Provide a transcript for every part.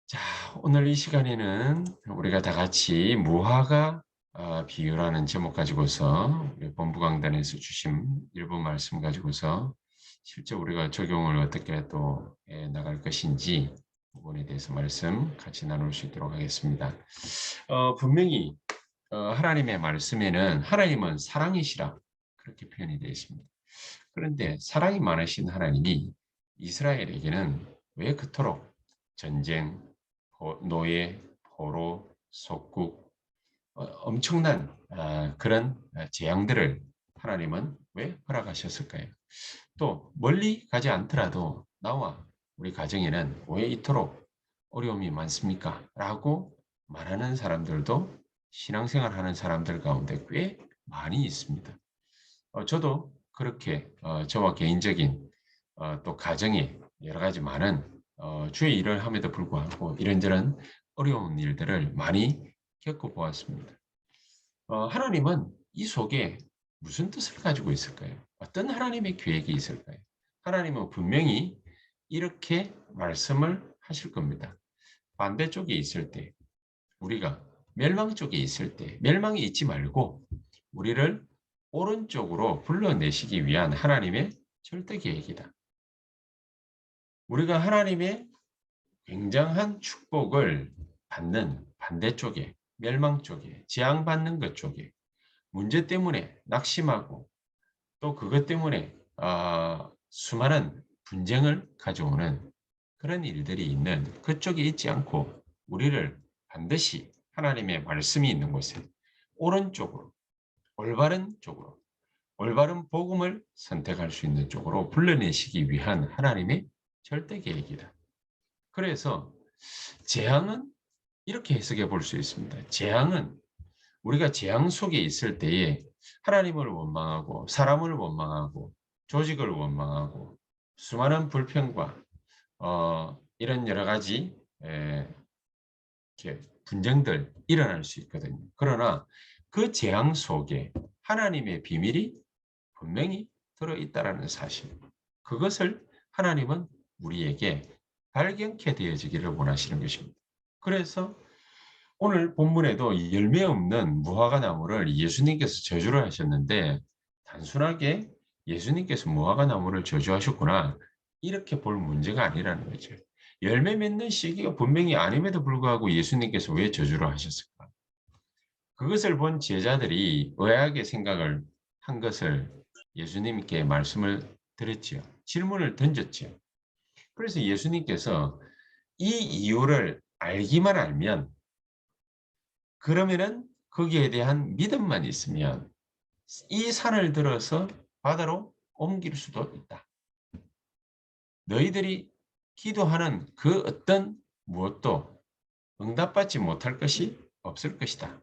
자, 오늘 이 시간에는 우리가 다 같이 무화과 비유라는 제목 가지고서 우리 본부 강단에서 주신 일부 말씀 가지고서 실제 우리가 적용을 어떻게 또 나갈 것인지 부분에 대해서 말씀 같이 나눌 수 있도록 하겠습니다. 분명히 하나님의 말씀에는 하나님은 사랑이시라 그렇게 표현이 되어 있습니다. 그런데 사랑이 많으신 하나님이 이스라엘에게는 왜 그토록 전쟁, 노예, 포로, 속국, 엄청난 그런 재앙들을 하나님은 왜 허락하셨을까요? 또 멀리 가지 않더라도 나와 우리 가정에는 왜 이토록 어려움이 많습니까? 라고 말하는 사람들도 신앙생활 하는 사람들 가운데 꽤 많이 있습니다. 저도 그렇게 저와 개인적인 또 가정에 여러 가지 많은 주의 일을 함에도 불구하고 이런저런 어려운 일들을 많이 겪어보았습니다. 하나님은 이 속에 무슨 뜻을 가지고 있을까요? 어떤 하나님의 계획이 있을까요? 하나님은 분명히 이렇게 말씀을 하실 겁니다. 반대쪽에 있을 때, 우리가 멸망 쪽에 있을 때, 멸망에 있지 말고 우리를 오른쪽으로 불러내시기 위한 하나님의 절대 계획이다. 우리가 하나님의 굉장한 축복을 받는 반대쪽에, 멸망 쪽에, 재앙받는 것 쪽에, 문제 때문에 낙심하고 또 그것 때문에 수많은 분쟁을 가져오는 그런 일들이 있는 그쪽에 있지 않고 우리를 반드시 하나님의 말씀이 있는 곳에 오른쪽으로, 올바른 쪽으로, 올바른 복음을 선택할 수 있는 쪽으로 불러내시기 위한 하나님의 절대 계획이다. 그래서 재앙은 이렇게 해석해 볼 수 있습니다. 재앙은 우리가 재앙 속에 있을 때에 하나님을 원망하고 사람을 원망하고 조직을 원망하고 수많은 불평과 이런 여러 가지 이렇게 분쟁들 일어날 수 있거든요. 그러나 그 재앙 속에 하나님의 비밀이 분명히 들어있다라는 사실. 그것을 하나님은 우리에게 발견케 되어지기를 원하시는 것입니다. 그래서 오늘 본문에도 열매 없는 무화과 나무를 예수님께서 저주를 하셨는데 단순하게 예수님께서 무화과 나무를 저주하셨구나 이렇게 볼 문제가 아니라는 거죠. 열매 맺는 시기가 분명히 아님에도 불구하고 예수님께서 왜 저주를 하셨을까? 그것을 본 제자들이 의아하게 생각을 한 것을 예수님께 말씀을 드렸지요. 질문을 던졌지요. 그래서 예수님께서 이 이유를 알기만 알면 그러면은 거기에 대한 믿음만 있으면 이 산을 들어서 바다로 옮길 수도 있다. 너희들이 기도하는 그 어떤 무엇도 응답받지 못할 것이 없을 것이다.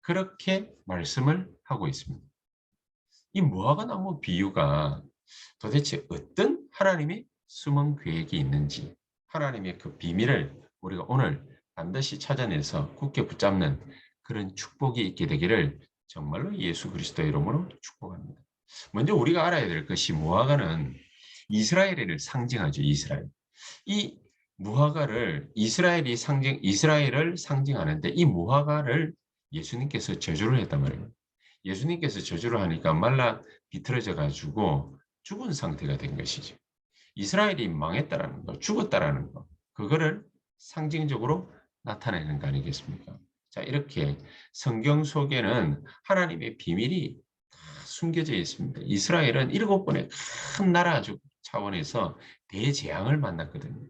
그렇게 말씀을 하고 있습니다. 이 무화과 나무 비유가 도대체 어떤 하나님의 숨은 계획이 있는지 하나님의 그 비밀을 우리가 오늘 반드시 찾아내서 굳게 붙잡는 그런 축복이 있게 되기를 정말로 예수 그리스도의 이름으로 축복합니다. 먼저 우리가 알아야 될 것이 무화과는 이스라엘을 상징하죠. 이스라엘. 이 무화과를 이스라엘을 상징하는데 이 무화과를 예수님께서 저주를 했단 말이에요. 예수님께서 저주를 하니까 말라 비틀어져 가지고 죽은 상태가 된 것이죠. 이스라엘이 망했다라는 거, 죽었다라는 거, 그거를 상징적으로 나타내는 거 아니겠습니까? 자, 이렇게 성경 속에는 하나님의 비밀이 다 숨겨져 있습니다. 이스라엘은 7번의 큰 나라 차원에서 대재앙을 만났거든요.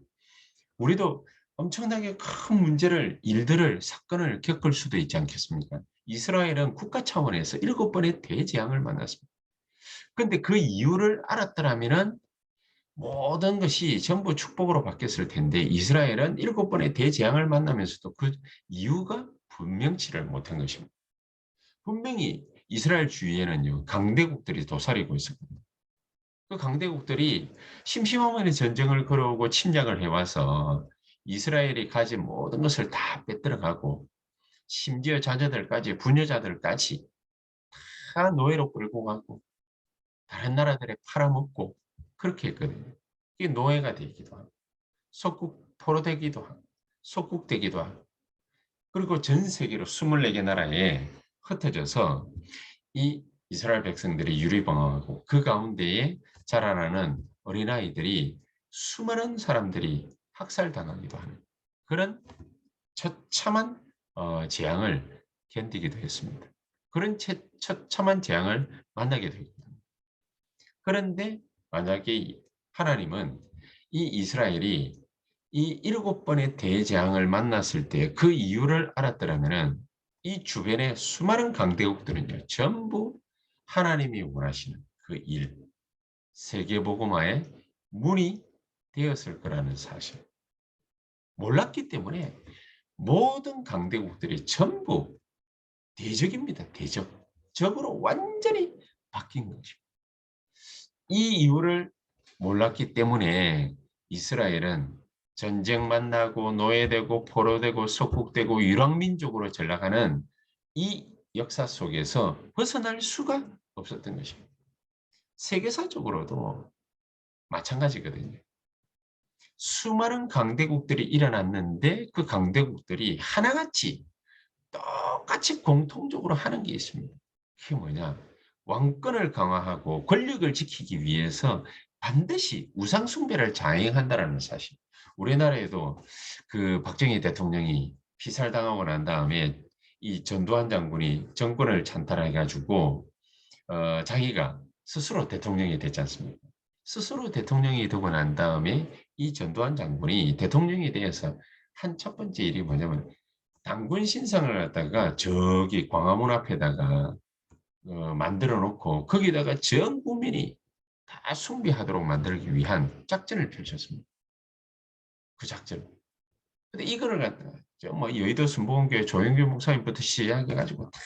우리도 엄청나게 큰 문제를, 일들을, 사건을 겪을 수도 있지 않겠습니까? 이스라엘은 국가 차원에서 7번의 대재앙을 만났습니다. 그런데 그 이유를 알았더라면은 모든 것이 전부 축복으로 바뀌었을 텐데 이스라엘은 7번의 대재앙을 만나면서도 그 이유가 분명치를 못한 것입니다. 분명히 이스라엘 주위에는요, 강대국들이 도사리고 있었거든요. 그 강대국들이 심심하면 전쟁을 걸어오고 침략을 해와서 이스라엘이 가진 모든 것을 다 빼들어가고 심지어 자녀들까지 부녀자들까지 다 노예로 끌고 가고 다른 나라들에 팔아먹고 그렇게 했거든요. 이게 노예가 되기도 하고 속국 포로되기도 하고 속국되기도 하고 그리고 전 세계로 24개 나라에 흩어져서 이 이스라엘 백성들이 유리방황하고 그 가운데에 자라나는 어린아이들이 수많은 사람들이 학살당하기도 하는 그런 처참한 재앙을 견디기도 했습니다. 그런 처참한 재앙을 만나게 되거든요. 그런데 만약에 하나님은 이 이스라엘이 이 7번의 대재앙을 만났을 때 그 이유를 알았더라면은 이 주변의 수많은 강대국들은요, 전부 하나님이 원하시는 그 일, 세계복음화의 문이 되었을 거라는 사실. 몰랐기 때문에 모든 강대국들이 전부 대적입니다. 대적. 적으로 완전히 바뀐 거죠. 이 이유를 몰랐기 때문에 이스라엘은 전쟁만 나고 노예되고 포로되고 속국되고 유랑민족으로 전락하는 이 역사 속에서 벗어날 수가 없었던 것입니다. 세계사적으로도 마찬가지거든요. 수많은 강대국들이 일어났는데 그 강대국들이 하나같이 똑같이 공통적으로 하는 게 있습니다. 그게 뭐냐? 왕권을 강화하고 권력을 지키기 위해서 반드시 우상 숭배를 자행한다라는 사실. 우리나라에도 그 박정희 대통령이 피살당하고 난 다음에 이 전두환 장군이 정권을 찬탈해 가지고 자기가 스스로 대통령이 됐지 않습니까? 스스로 대통령이 되고 난 다음에 이 전두환 장군이 대통령에 대해서 한 첫 번째 일이 뭐냐면 당군 신상을 갖다가 저기 광화문 앞에다가 만들어 놓고 거기다가 전 국민이 다 숭배하도록 만들기 위한 작전을 펼쳤습니다. 그 작전. 근데 이거를 갖다가 뭐 여의도 순복음교회 조영규 목사님부터 시작해 가지고 다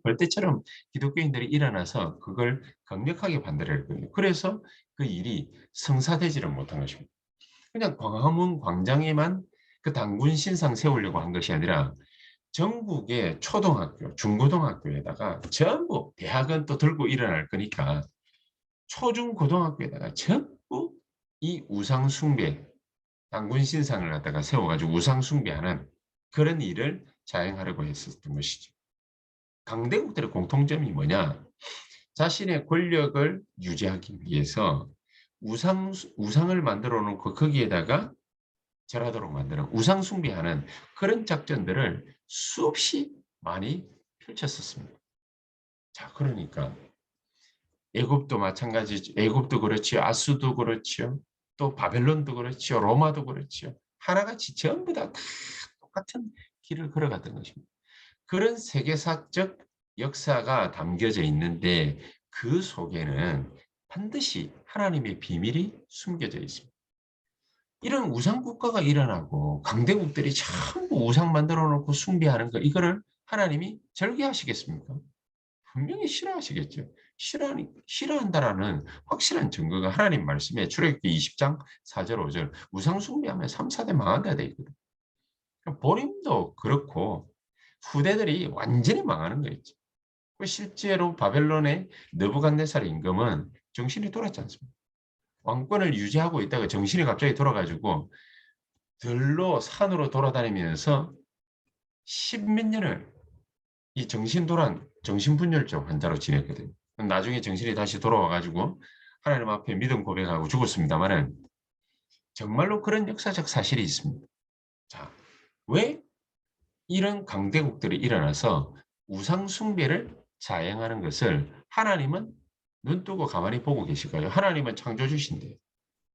벌떼처럼 기독교인들이 일어나서 그걸 강력하게 반대를 했거든요. 그래서 그 일이 성사되지를 못한 것입니다. 그냥 광화문 광장에만 그 당군 신상 세우려고 한 것이 아니라 전국의 초등학교, 중고등학교에다가 전부 대학은 또 들고 일어날 거니까 초중고등학교에다가 전부 이 우상 숭배, 당군 신상을 갖다가 세워 가지고 우상 숭배하는 그런 일을 자행하려고 했었던 것이죠. 강대국들의 공통점이 뭐냐? 자신의 권력을 유지하기 위해서 우상을 만들어 놓고 거기에다가 절하도록 만드는 우상 숭배하는 그런 작전들을 수없이 많이 펼쳤었습니다. 자, 그러니까 애굽도 마찬가지죠. 애굽도 그렇지요. 아수도 그렇지요. 또 바벨론도 그렇지요. 로마도 그렇지요. 하나같이 전부 다 똑같은 길을 걸어갔던 것입니다. 그런 세계사적 역사가 담겨져 있는데 그 속에는 반드시 하나님의 비밀이 숨겨져 있습니다. 이런 우상 국가가 일어나고 강대국들이 전부 우상 만들어 놓고 숭배하는 거 이거를 하나님이 절개하시겠습니까? 분명히 싫어하시겠죠. 싫어한다라는 확실한 증거가 하나님 말씀에 출애굽기 20장 4절 5절 우상 숭배하면 3, 4대 망한다 돼 있거든. 본인도 그렇고 후대들이 완전히 망하는 거였죠. 실제로 바벨론의 느부갓네살 임금은 정신이 돌았지 않습니까? 왕권을 유지하고 있다가 정신이 갑자기 돌아가지고 들로 산으로 돌아다니면서 십몇 년을 이 정신분열증 환자로 지냈거든요. 나중에 정신이 다시 돌아와가지고 하나님 앞에 믿음 고백하고 죽었습니다만은 정말로 그런 역사적 사실이 있습니다. 자, 왜 이런 강대국들이 일어나서 우상 숭배를 자행하는 것을 하나님은 눈뜨고 가만히 보고 계실까요? 하나님은 창조주신데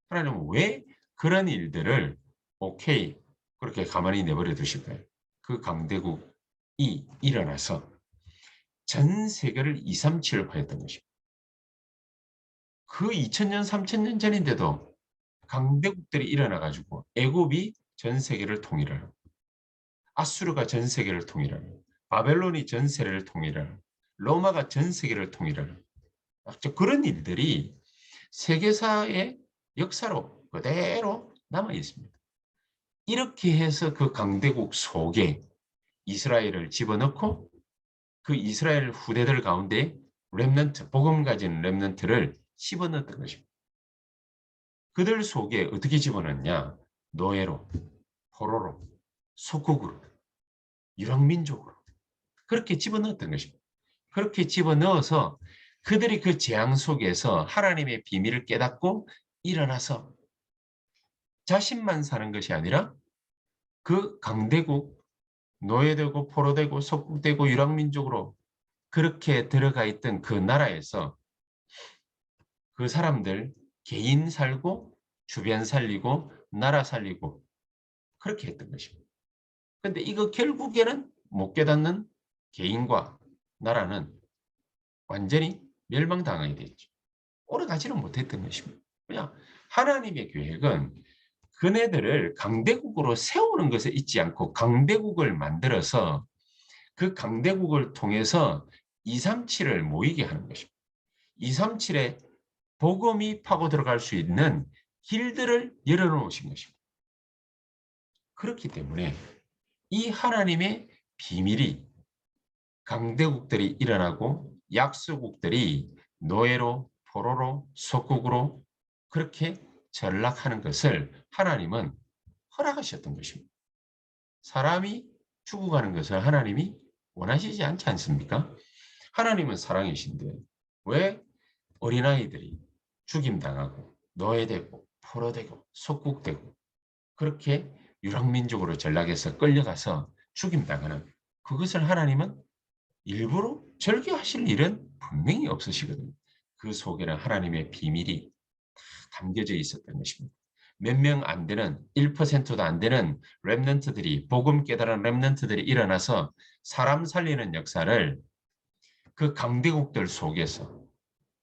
하나님은 왜 그런 일들을 오케이 그렇게 가만히 내버려 두실까요? 그 강대국이 일어나서 전 세계를 237을 파했던 것입니다. 그 2000년, 3000년 전인데도 강대국들이 일어나 가지고 애굽이 전 세계를 통일을 하고 아수르가 전 세계를 통일을 하고 바벨론이 전 세계를 통일을 하고 로마가 전 세계를 통일을 하고 그런 일들이 세계사의 역사로 그대로 남아 있습니다. 이렇게 해서 그 강대국 속에 이스라엘을 집어넣고 그 이스라엘 후대들 가운데 렘넌트, 복음 가진 렘넌트를 집어넣었던 것입니다. 그들 속에 어떻게 집어넣냐? 노예로, 포로로, 속국으로, 유랑민족으로 그렇게 집어넣었던 것입니다. 그렇게 집어넣어서 그들이 그 재앙 속에서 하나님의 비밀을 깨닫고 일어나서 자신만 사는 것이 아니라 그 강대국, 노예되고 포로되고 속국되고 유랑민족으로 그렇게 들어가 있던 그 나라에서 그 사람들 개인 살고 주변 살리고 나라 살리고 그렇게 했던 것입니다. 그런데 이거 결국에는 못 깨닫는 개인과 나라는 완전히 멸망당하게 됐죠. 오래 가지는 못했던 것입니다. 그냥 하나님의 계획은 그네들을 강대국으로 세우는 것에 있지 않고 강대국을 만들어서 그 강대국을 통해서 237을 모이게 하는 것입니다. 237에 복음이 파고 들어갈 수 있는 길들을 열어놓으신 것입니다. 그렇기 때문에 이 하나님의 비밀이 강대국들이 일어나고 약소국들이 노예로 포로로 속국으로 그렇게 전락하는 것을 하나님은 허락하셨던 것입니다. 사람이 죽어가는 것을 하나님이 원하시지 않지 않습니까? 하나님은 사랑이신데 왜 어린아이들이 죽임당하고 노예되고 포로되고 속국되고 그렇게 유랑민족으로 전락해서 끌려가서 죽임당하는 그것을 하나님은 일부러 절개하실 일은 분명히 없으시거든요. 그 속에는 하나님의 비밀이 담겨져 있었던 것입니다. 몇 명 안 되는 1%도 안 되는 렘넌트들이 복음 깨달은 렘넌트들이 일어나서 사람 살리는 역사를 그 강대국들 속에서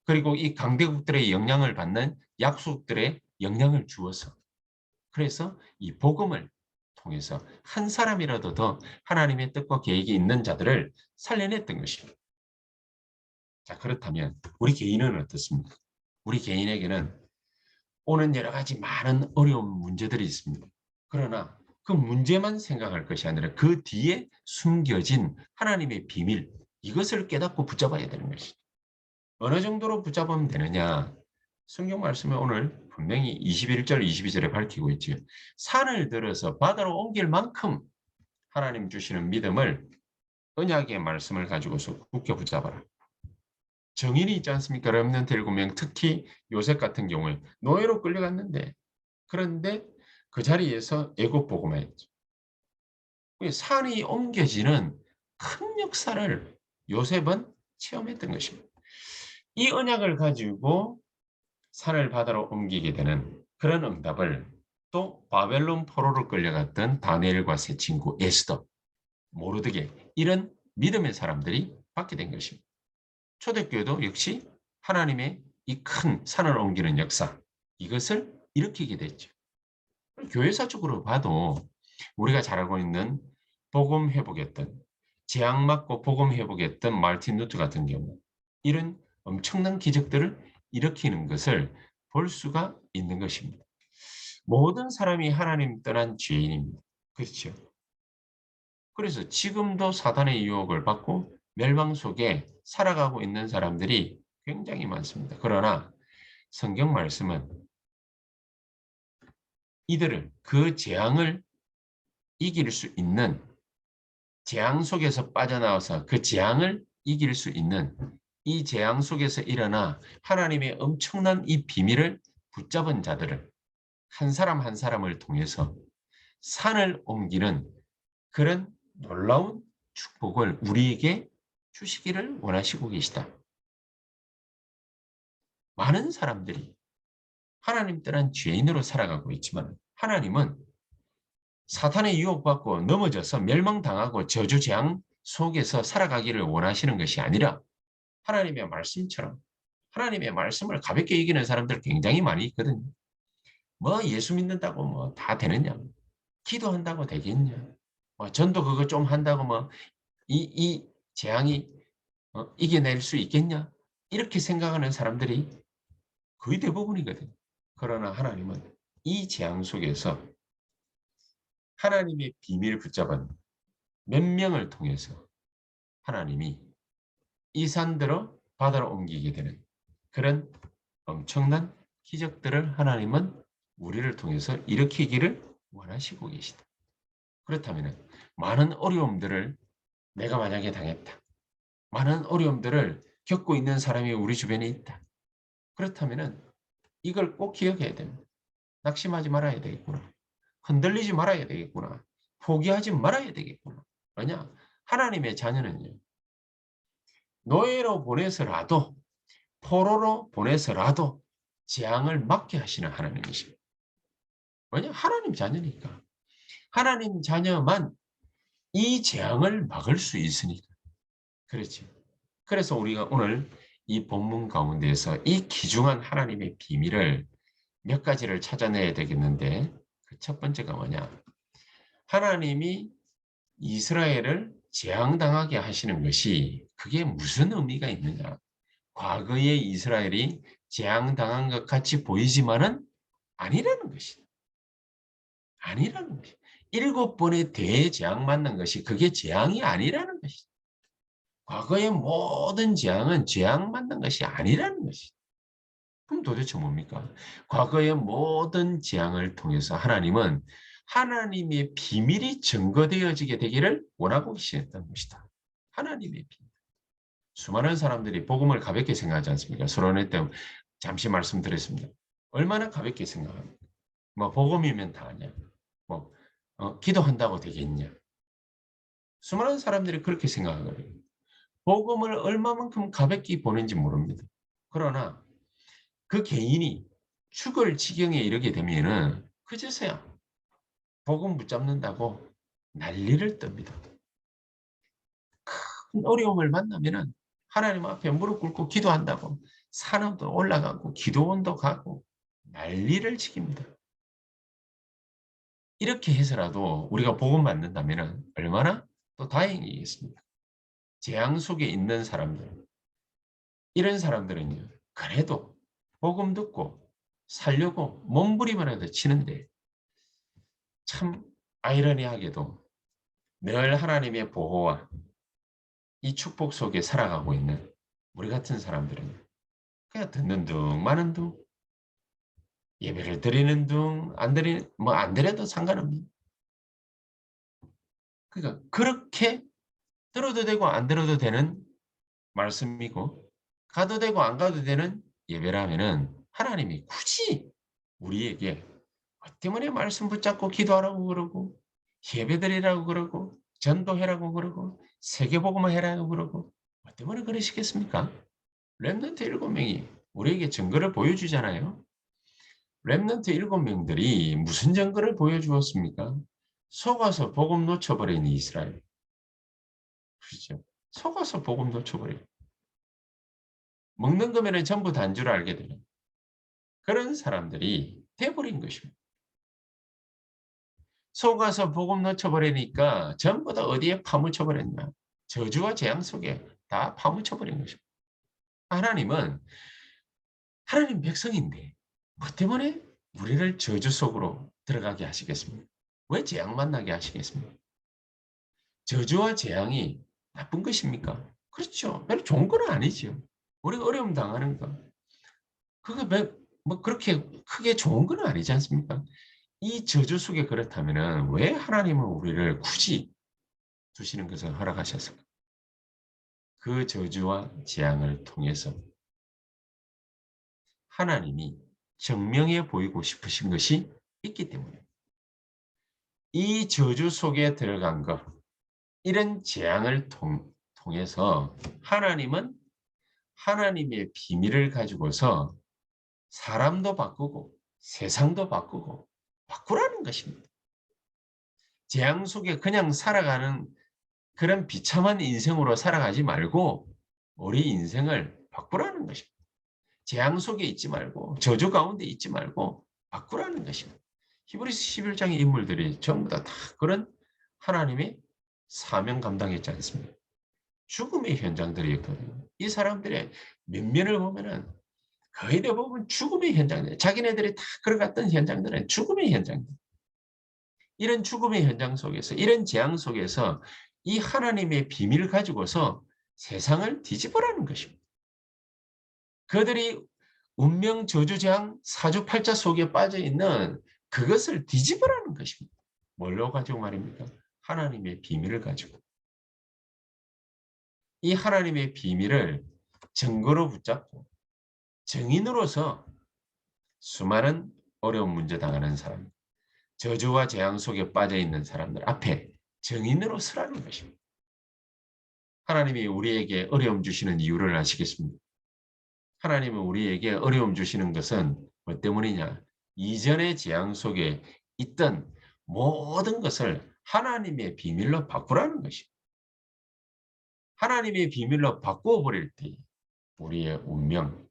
그리고 이 강대국들의 영향을 받는 약속들의 영향을 주어서 그래서 이 복음을 통해서 한 사람이라도 더 하나님의 뜻과 계획이 있는 자들을 살려냈던 것입니다. 자, 그렇다면 우리 개인은 어떻습니까? 우리 개인에게는 오는 여러 가지 많은 어려운 문제들이 있습니다. 그러나 그 문제만 생각할 것이 아니라 그 뒤에 숨겨진 하나님의 비밀, 이것을 깨닫고 붙잡아야 되는 것이죠. 어느 정도로 붙잡으면 되느냐? 성경 말씀에 오늘 분명히 21절, 22절에 밝히고 있죠. 산을 들어서 바다로 옮길 만큼 하나님 주시는 믿음을 언약의 말씀을 가지고서 굳게 붙잡아라. 정인이 있지 않습니까? 렘넌트 7명, 특히 요셉 같은 경우에 노예로 끌려갔는데 그런데 그 자리에서 애굽 복음을 했죠. 산이 옮겨지는 큰 역사를 요셉은 체험했던 것입니다. 이 언약을 가지고 산을 바다로 옮기게 되는 그런 응답을 또 바벨론 포로로 끌려갔던 다니엘과 세 친구 에스더, 모르드게 이런 믿음의 사람들이 받게 된 것입니다. 초대교회도 역시 하나님의 이 큰 산을 옮기는 역사 이것을 일으키게 됐죠. 교회사적으로 봐도 우리가 잘 알고 있는 복음 회복했던 재앙 맞고 복음 회복했던 마르틴 루터 같은 경우 이런 엄청난 기적들을 일으키는 것을 볼 수가 있는 것입니다. 모든 사람이 하나님 떠난 죄인입니다. 그렇죠. 그래서 지금도 사단의 유혹을 받고 멸망 속에 살아가고 있는 사람들이 굉장히 많습니다. 그러나 성경 말씀은 이들을 그 재앙을 이길 수 있는 재앙 속에서 빠져나와서 그 재앙을 이길 수 있는 이 재앙 속에서 일어나 하나님의 엄청난 이 비밀을 붙잡은 자들을 한 사람 한 사람을 통해서 산을 옮기는 그런 놀라운 축복을 우리에게 주시기를 원하시고 계시다. 많은 사람들이 하나님 떠난 죄인으로 살아가고 있지만 하나님은 사탄의 유혹받고 넘어져서 멸망당하고 저주재앙 속에서 살아가기를 원하시는 것이 아니라 하나님의 말씀처럼 하나님의 말씀을 가볍게 이기는 사람들 굉장히 많이 있거든요. 뭐 예수 믿는다고 뭐 다 되느냐? 기도한다고 되겠냐? 뭐 전도 그거 좀 한다고 뭐 이 재앙이 이겨낼 수 있겠냐? 이렇게 생각하는 사람들이 거의 대부분이거든요. 그러나 하나님은 이 재앙 속에서 하나님의 비밀을 붙잡은 몇 명을 통해서 하나님이 이 산들어 바다로 옮기게 되는 그런 엄청난 기적들을 하나님은 우리를 통해서 일으키기를 원하시고 계시다. 그렇다면 많은 어려움들을 내가 만약에 당했다. 많은 어려움들을 겪고 있는 사람이 우리 주변에 있다. 그렇다면 이걸 꼭 기억해야 됩니다. 낙심하지 말아야 되겠구나. 흔들리지 말아야 되겠구나. 포기하지 말아야 되겠구나. 왜냐? 하나님의 자녀는요. 노예로 보내서라도 포로로 보내서라도 재앙을 막게 하시는 하나님이십니다. 왜냐? 하나님 자녀니까. 하나님 자녀만 이 재앙을 막을 수 있으니까. 그렇지. 그래서 우리가 오늘 이 본문 가운데에서 이 귀중한 하나님의 비밀을 몇 가지를 찾아내야 되겠는데 그 첫 번째가 뭐냐? 하나님이 이스라엘을 재앙당하게 하시는 것이 그게 무슨 의미가 있느냐? 과거의 이스라엘이 재앙당한 것 같이 보이지만은 아니라는 것이다. 아니라는 것이다. 7번의 대재앙 만난 것이 그게 재앙이 아니라는 것이다. 과거의 모든 재앙은 재앙 만난 것이 아니라는 것이다. 그럼 도대체 뭡니까? 과거의 모든 재앙을 통해서 하나님은 하나님의 비밀이 증거되어지게 되기를 원하고 계셨던 것이다. 하나님의 비밀. 수많은 사람들이 복음을 가볍게 생각하지 않습니까? 서론회 때 잠시 말씀드렸습니다. 얼마나 가볍게 생각합니까? 뭐 복음이면 다 아냐. 뭐 기도한다고 되겠냐. 수많은 사람들이 그렇게 생각하거든요. 복음을 얼마만큼 가볍게 보는지 모릅니다. 그러나 그 개인이 죽을 지경에 이르게 되면은 그제서야 복음 붙잡는다고 난리를 뜹니다. 큰 어려움을 만나면은 하나님 앞에 무릎 꿇고 기도한다고 산업도 올라가고 기도원도 가고 난리를 치깁니다. 이렇게 해서라도 우리가 복음 받는다면은 얼마나 또 다행이겠습니까? 재앙 속에 있는 사람들, 이런 사람들은요, 그래도 복음 듣고 살려고 몸부림이라도 치는데 참 아이러니하게도 늘 하나님의 보호와 이 축복 속에 살아가고 있는 우리 같은 사람들은 그냥 듣는 둥 마는 둥 예배를 드리는 둥 안 드리 뭐 안 드려도 상관없는 그러니까 그렇게 들어도 되고 안 들어도 되는 말씀이고 가도 되고 안 가도 되는 예배라면은 하나님이 굳이 우리에게 뭐 때문에 말씀 붙잡고 기도하라고 그러고 예배드리라고 그러고 전도해라고 그러고 세계복음을 해라고 그러고 뭐 때문에 그러시겠습니까? 렘넌트 7명이 우리에게 증거를 보여주잖아요. 렘넌트 7명들이 무슨 증거를 보여주었습니까? 속아서 복음 놓쳐버린 이스라엘. 그렇죠. 속아서 복음 놓쳐버린. 먹는 거면은 전부 단 줄 알게 되는 그런 사람들이 돼버린 것입니다. 속아서 복음 놓쳐버리니까 전부 다 어디에 파묻혀버렸냐. 저주와 재앙 속에 다 파묻혀버린 것입니다. 하나님은 하나님 백성인데 뭐 때문에 우리를 저주 속으로 들어가게 하시겠습니까? 왜 재앙 만나게 하시겠습니까? 저주와 재앙이 나쁜 것입니까? 그렇죠. 별로 좋은 건 아니죠. 우리가 어려움 당하는 거. 그거 뭐 그렇게 크게 좋은 건 아니지 않습니까? 이 저주 속에 그렇다면은 왜 하나님은 우리를 굳이 두시는 것을 허락하셨을까? 그 저주와 재앙을 통해서 하나님이 증명해 보이고 싶으신 것이 있기 때문에 이 저주 속에 들어간 것, 이런 재앙을 통해서 하나님은 하나님의 비밀을 가지고서 사람도 바꾸고 세상도 바꾸고 바꾸라는 것입니다. 재앙 속에 그냥 살아가는 그런 비참한 인생으로 살아가지 말고 우리 인생을 바꾸라는 것입니다. 재앙 속에 있지 말고 저주 가운데 있지 말고 바꾸라는 것입니다. 히브리서 11장의 인물들이 전부 다 그런 하나님의 사명 감당했지 않습니까? 죽음의 현장들이었거든요. 이 사람들의 면면을 보면은 거의 대부분 죽음의 현장들, 자기네들이 다 걸어갔던 현장들은 죽음의 현장들. 이런 죽음의 현장 속에서, 이런 재앙 속에서 이 하나님의 비밀을 가지고서 세상을 뒤집어라는 것입니다. 그들이 운명 저주재앙 사주팔자 속에 빠져 있는 그것을 뒤집어라는 것입니다. 뭘로 가지고 말입니까? 하나님의 비밀을 가지고 이 하나님의 비밀을 증거로 붙잡고 증인으로서 수많은 어려운 문제 당하는 사람, 저주와 재앙 속에 빠져 있는 사람들 앞에 증인으로 서라는 것입니다. 하나님이 우리에게 어려움 주시는 이유를 아시겠습니까? 하나님은 우리에게 어려움 주시는 것은 뭐 때문이냐? 이전의 재앙 속에 있던 모든 것을 하나님의 비밀로 바꾸라는 것입니다. 하나님의 비밀로 바꾸어 버릴 때 우리의 운명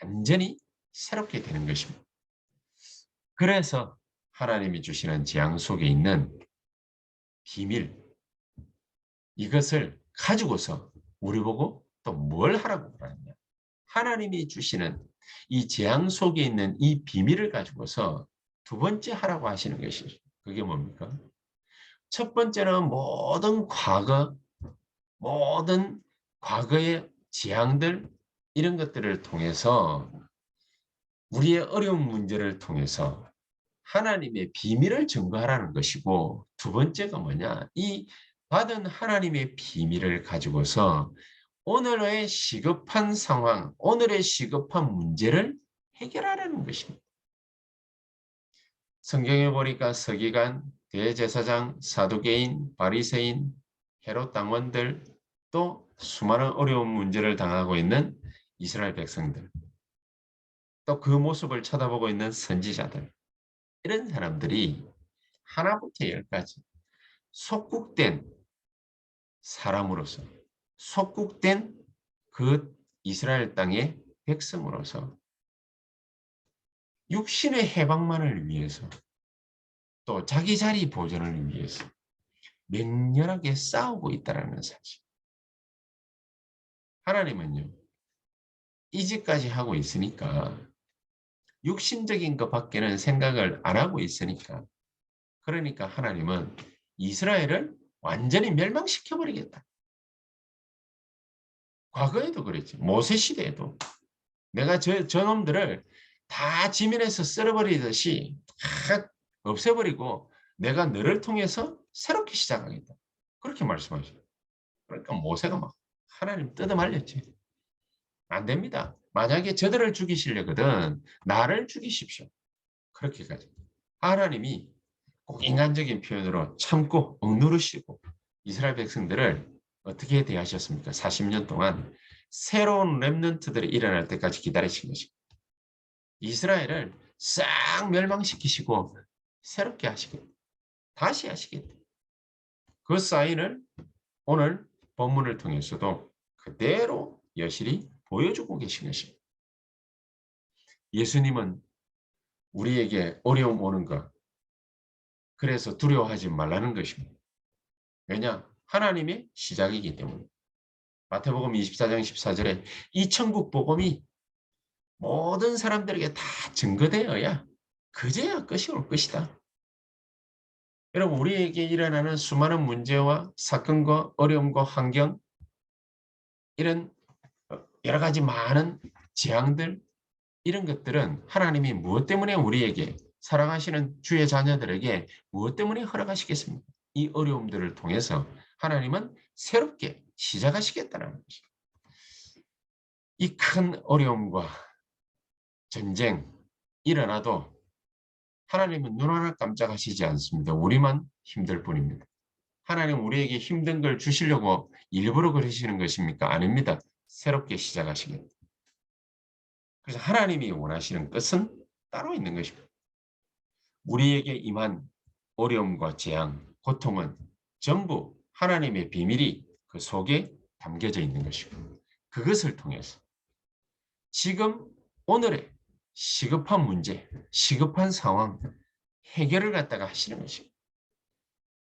완전히 새롭게 되는 것입니다. 그래서 하나님이 주시는 재앙 속에 있는 비밀, 이것을 가지고서 우리 보고 또 뭘 하라고 그러느냐. 하나님이 주시는 이 재앙 속에 있는 이 비밀을 가지고서 두 번째 하라고 하시는 것이죠. 그게 뭡니까? 첫 번째는 모든 과거의 재앙들, 이런 것들을 통해서 우리의 어려운 문제를 통해서 하나님의 비밀을 증거하라는 것이고, 두 번째가 뭐냐? 이 받은 하나님의 비밀을 가지고서 오늘의 시급한 상황, 오늘의 시급한 문제를 해결하라는 것입니다. 성경에 보니까 서기관, 대제사장, 사두개인, 바리새인, 헤롯 당원들, 또 수많은 어려운 문제를 당하고 있는 이스라엘 백성들, 또 그 모습을 쳐다보고 있는 선지자들, 이런 사람들이 하나부터 열까지 속국된 사람으로서, 속국된 그 이스라엘 땅의 백성으로서 육신의 해방만을 위해서, 또 자기 자리 보존을 위해서 맹렬하게 싸우고 있다는 사실. 하나님은요, 이제까지 하고 있으니까, 육신적인 것 밖에는 생각을 안 하고 있으니까, 그러니까 하나님은 이스라엘을 완전히 멸망시켜버리겠다. 과거에도 그랬지. 모세 시대에도 내가 저놈들을 다 지면에서 쓸어버리듯이 다 없애버리고 내가 너를 통해서 새롭게 시작하겠다. 그렇게 말씀하셔요. 그러니까 모세가 막 하나님 뜯어말렸지. 안 됩니다. 만약에 저들을 죽이시려거든 나를 죽이십시오. 그렇게까지. 하나님이 꼭 인간적인 표현으로 참고 억누르시고 이스라엘 백성들을 어떻게 대하셨습니까? 40년 동안 새로운 렘넌트들이 일어날 때까지 기다리신 것입니다. 이스라엘을 싹 멸망시키시고 새롭게 하시겠다. 다시 하시겠다. 그 사인을 오늘 본문을 통해서도 그대로 여실히 보여주고 계신 것입니다. 예수님은 우리에게 어려움 오는 것, 그래서 두려워하지 말라는 것입니다. 왜냐? 하나님의 시작이기 때문에. 마태복음 24장 14절에 이 천국 복음이 모든 사람들에게 다 증거되어야 그제야 끝이 올 것이다. 여러분, 우리에게 일어나는 수많은 문제와 사건과 어려움과 환경, 이런 여러 가지 많은 재앙들, 이런 것들은 하나님이 무엇 때문에 우리에게, 사랑하시는 주의 자녀들에게 무엇 때문에 허락하시겠습니까? 이 어려움들을 통해서 하나님은 새롭게 시작하시겠다는 것입니다. 이 큰 어려움과 전쟁 일어나도 하나님은 눈 하나 깜짝하시지 않습니다. 우리만 힘들 뿐입니다. 하나님 우리에게 힘든 걸 주시려고 일부러 그러시는 것입니까? 아닙니다. 새롭게 시작하시겠다. 그래서 하나님이 원하시는 뜻은 따로 있는 것입니다. 우리에게 임한 어려움과 재앙, 고통은 전부 하나님의 비밀이 그 속에 담겨져 있는 것이고, 그것을 통해서 지금 오늘의 시급한 문제, 시급한 상황 해결을 갖다가 하시는 것입니다.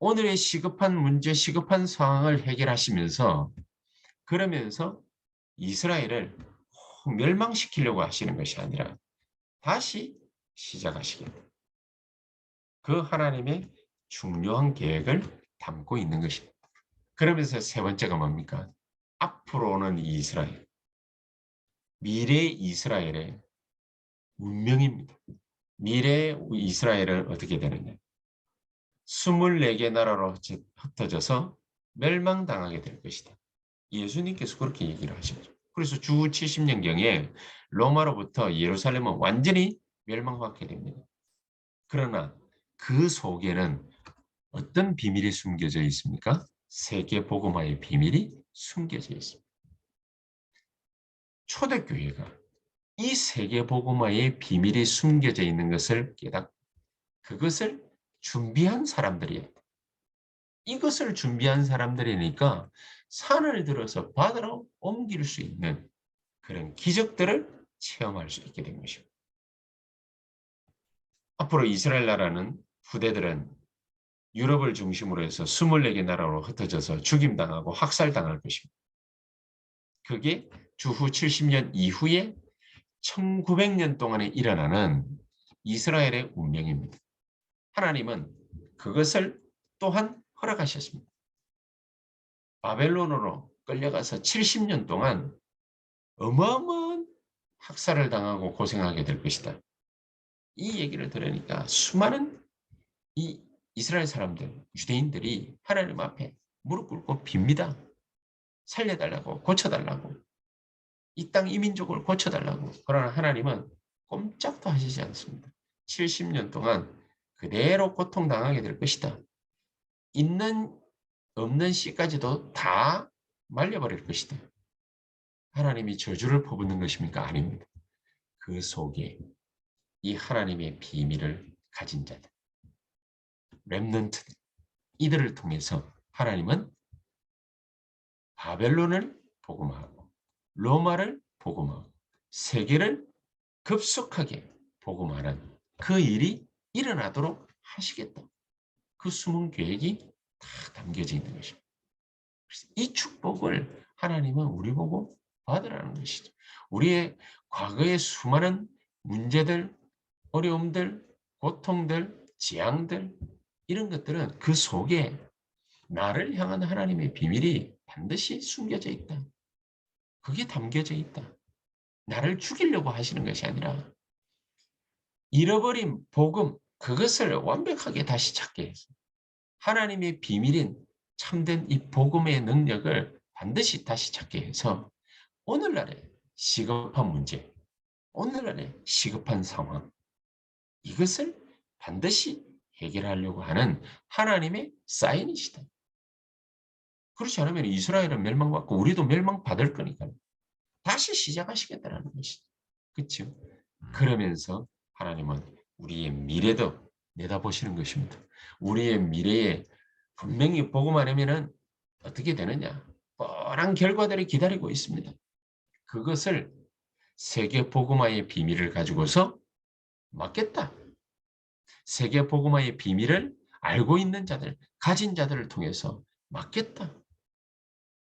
오늘의 시급한 문제, 시급한 상황을 해결하시면서, 그러면서 이스라엘을 멸망시키려고 하시는 것이 아니라 다시 시작하시겠다. 그 하나님의 중요한 계획을 담고 있는 것입니다. 그러면서 세 번째가 뭡니까? 앞으로 오는 이스라엘, 미래의 이스라엘의 운명입니다. 미래의 이스라엘은 어떻게 되느냐? 24개 나라로 흩어져서 멸망당하게 될 것이다. 예수님께서 그렇게 얘기를 하셨죠. 그래서 주 70년경에 로마로부터 예루살렘은 완전히 멸망받게 됩니다. 그러나 그 속에는 어떤 비밀이 숨겨져 있습니까? 세계 복음화의 비밀이 숨겨져 있습니다. 초대교회가 이 세계 복음화의 비밀이 숨겨져 있는 것을 깨닫고 그것을 준비한 사람들이에요. 이것을 준비한 사람들이니까 산을 들어서 바다로 옮길 수 있는 그런 기적들을 체험할 수 있게 된 것입니다. 앞으로 이스라엘 나라는 후대들은 유럽을 중심으로 해서 24개 나라로 흩어져서 죽임당하고 학살당할 것입니다. 그게 주후 70년 이후에 1900년 동안에 일어나는 이스라엘의 운명입니다. 하나님은 그것을 또한 허락하셨습니다. 바벨론으로 끌려가서 70년 동안 어마어마한 학살을 당하고 고생하게 될 것이다. 이 얘기를 들으니까 수많은 이 이스라엘 사람들, 유대인들이 하나님 앞에 무릎 꿇고 빕니다. 살려달라고, 고쳐달라고. 이 땅 이민족을 고쳐달라고. 그러나 하나님은 꼼짝도 하시지 않습니다. 70년 동안 그대로 고통당하게 될 것이다. 있는 없는 씨까지도 다 말려버릴 것이다. 하나님이 저주를 퍼붓는 것입니까? 아닙니다. 그 속에 이 하나님의 비밀을 가진 자들, 렘넌트 이들을 통해서 하나님은 바벨론을 복음하고 로마를 복음하고 세계를 급속하게 복음하는 그 일이 일어나도록 하시겠다. 그 숨은 계획이 다 담겨져 있는 것입니다. 그래서 이 축복을 하나님은 우리 보고 받으라는 것이죠. 우리의 과거의 수많은 문제들, 어려움들, 고통들, 재앙들 이런 것들은 그 속에 나를 향한 하나님의 비밀이 반드시 숨겨져 있다. 그게 담겨져 있다. 나를 죽이려고 하시는 것이 아니라 잃어버린 복음, 그것을 완벽하게 다시 찾게 해서 하나님의 비밀인 참된 이 복음의 능력을 반드시 다시 찾게 해서 오늘날의 시급한 문제, 오늘날의 시급한 상황, 이것을 반드시 해결하려고 하는 하나님의 사인이시다. 그렇지 않으면 이스라엘은 멸망받고 우리도 멸망받을 거니까요. 다시 시작하시겠다는 것이죠. 그렇죠? 그러면서 하나님은 우리의 미래도 내다보시는 것입니다. 우리의 미래에 분명히 보고만 하면은 어떻게 되느냐? 뻔한 결과들이 기다리고 있습니다. 그것을 세계 복음화의 비밀을 가지고서 막겠다. 세계 복음화의 비밀을 알고 있는 자들, 가진 자들을 통해서 막겠다.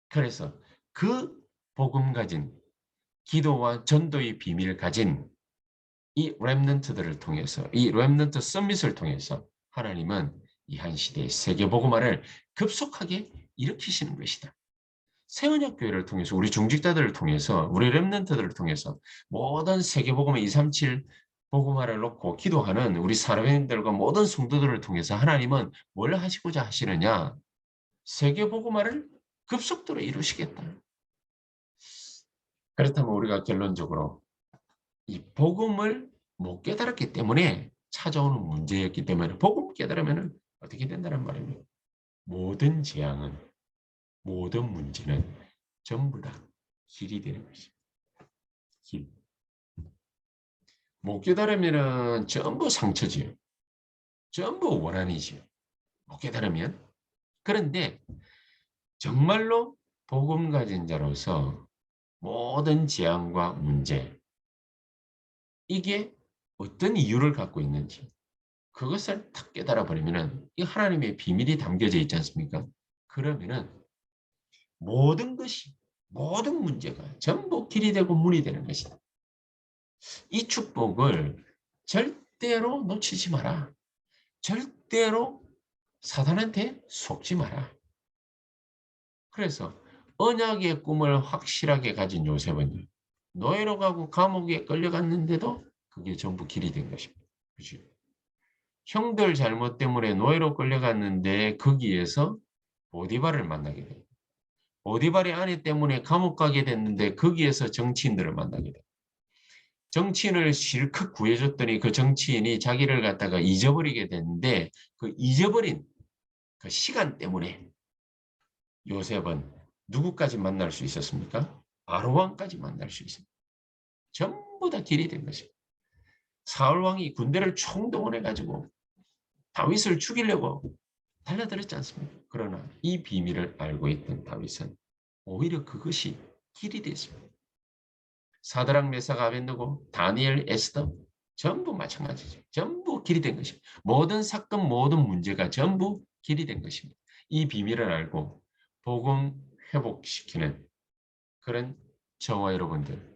그래서 그 복음 가진 기도와 전도의 비밀을 가진 이 렘넌트들을 통해서 이 렘넌트 서밋을 통해서 하나님은 이 한 시대의 세계 복음화를 급속하게 일으키시는 것이다. 새언약교회를 통해서 우리 중직자들을 통해서 우리 렘넌트들을 통해서 모든 세계 복음화 237 복음화를 놓고 기도하는 우리 사람들과 모든 성도들을 통해서 하나님은 뭘 하시고자 하시느냐? 세계 복음화를 급속도로 이루시겠다. 그렇다면 우리가 결론적으로 이 복음을 못 깨달았기 때문에 찾아오는 문제였기 때문에 복음 깨달으면 어떻게 된다는 말입니다. 모든 재앙은 모든 문제는 전부 다 길이 되는 것입니다. 길. 못 깨달으면 전부 상처지요. 전부 원한이지요. 못 깨달으면. 그런데 정말로 복음 가진 자로서 모든 재앙과 문제 이게 어떤 이유를 갖고 있는지 그것을 탁 깨달아 버리면은 이 하나님의 비밀이 담겨져 있지 않습니까? 그러면은 모든 것이 모든 문제가 전부 길이 되고 문이 되는 것이다. 이 축복을 절대로 놓치지 마라. 절대로 사단한테 속지 마라. 그래서 언약의 꿈을 확실하게 가진 요셉은 노예로 가고 감옥에 끌려갔는데도 그게 전부 길이 된 것입니다. 그죠? 형들 잘못 때문에 노예로 끌려갔는데 거기에서 보디발을 만나게 돼요. 보디발의 아내 때문에 감옥 가게 됐는데 거기에서 정치인들을 만나게 돼요. 정치인을 실컷 구해줬더니 그 정치인이 자기를 갖다가 잊어버리게 됐는데 그 잊어버린 그 시간 때문에 요셉은 누구까지 만날 수 있었습니까? 바로왕까지 만날 수 있습니다. 전부 다 길이 된 것입니다. 사울 왕이 군대를 총동원해 가지고 다윗을 죽이려고 달려들었지 않습니까? 그러나 이 비밀을 알고 있던 다윗은 오히려 그것이 길이 됐습니다. 사드락 메삭 아벤느고 다니엘 에스더 전부 마찬가지죠. 전부 길이 된 것입니다. 모든 사건 모든 문제가 전부 길이 된 것입니다. 이 비밀을 알고 복음 회복시키는 그런 저와 여러분들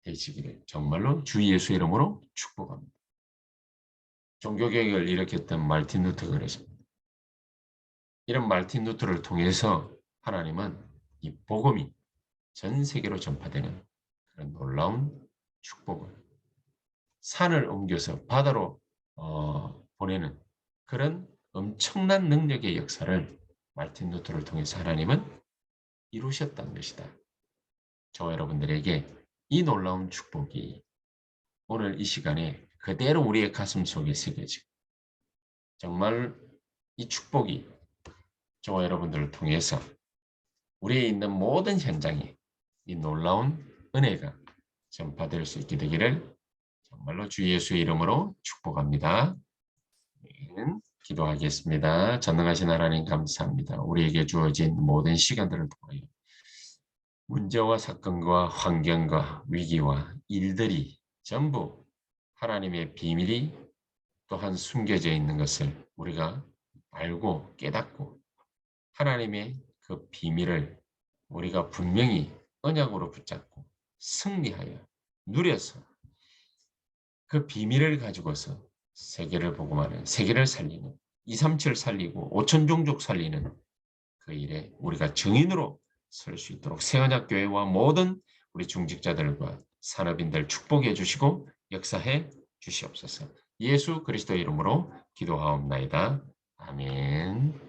되시기를 정말로 주 예수 이름으로 축복합니다. 종교개혁을 일으켰던 마르틴 루터가 그랬습니다. 이런 마르틴 루터를 통해서 하나님은 이 복음이 전 세계로 전파되는 그런 놀라운 축복을 산을 옮겨서 바다로 보내는 그런 엄청난 능력의 역사를 마르틴 루터를 통해서 하나님은 이루셨다는 것이다. 저와 여러분들에게 이 놀라운 축복이 오늘 이 시간에 그대로 우리의 가슴 속에 새겨지고 정말 이 축복이 저와 여러분들을 통해서 우리에 있는 모든 현장에 이 놀라운 은혜가 전파될 수 있게 되기를 정말로 주 예수의 이름으로 축복합니다. 기도하겠습니다. 전능하신 하나님 감사합니다. 우리에게 주어진 모든 시간들을 통하여 문제와 사건과 환경과 위기와 일들이 전부 하나님의 비밀이 또한 숨겨져 있는 것을 우리가 알고 깨닫고 하나님의 그 비밀을 우리가 분명히 언약으로 붙잡고 승리하여 누려서 그 비밀을 가지고서 세계를 복음하는 세계를 살리는 237 살리고 5천 종족 살리는 그 일에 우리가 증인으로 설 수 있도록 새언약교회와 모든 우리 중직자들과 산업인들 축복해 주시고 역사해 주시옵소서. 예수 그리스도의 이름으로 기도하옵나이다. 아멘.